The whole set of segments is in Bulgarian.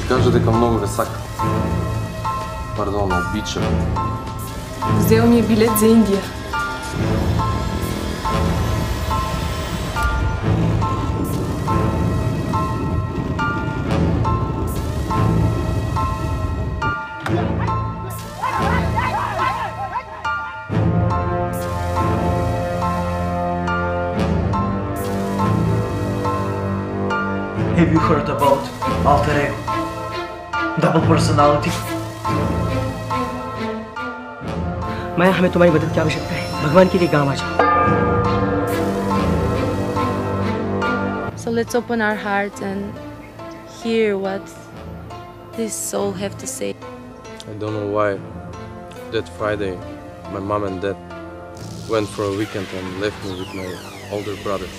кажа дека много ве сака. Пардон, обичам. Взел ми е билет за Индия. Have you heard about alter ego? Double personality? माया, हमें तुम्हारी मदद की आवश्यकता है। भगवान के लिए गांव आ जाओ। So let's open our hearts and hear what this soul have to say. I don't know why that Friday my mom and dad went for a weekend and left me with my older brother.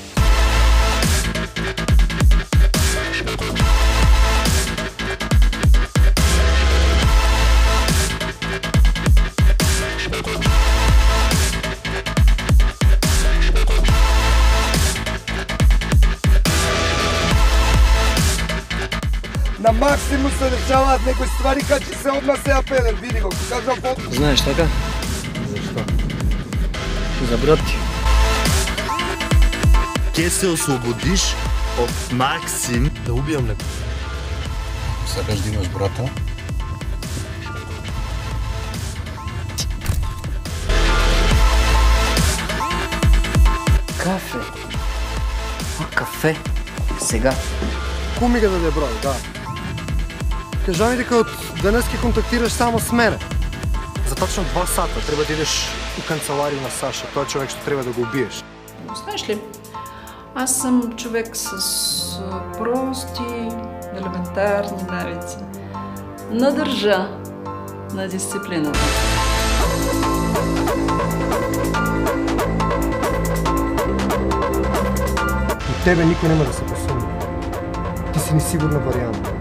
На максимум се решават некои ствари, кога че се одма сега педер, види го, кажам по... Знаеш така? Защо? За брат ти. Ке се освободиш от Максим. Да убиям некој. Ако сакаш да имаш брата, Кафе. Кафе. Сега. Куми га даде број, да. Кажа ми дека од денес ќе контактираш само с мене. За точно 2 сата треба да идеш у канцеларија на Саша, тој човек што треба да го убиеш. Знаеш ли, аз съм човек с прости, елементарни навици. Но държа на дисциплината. От тебе никой нема да се посумни. Ти си несигурна варианта.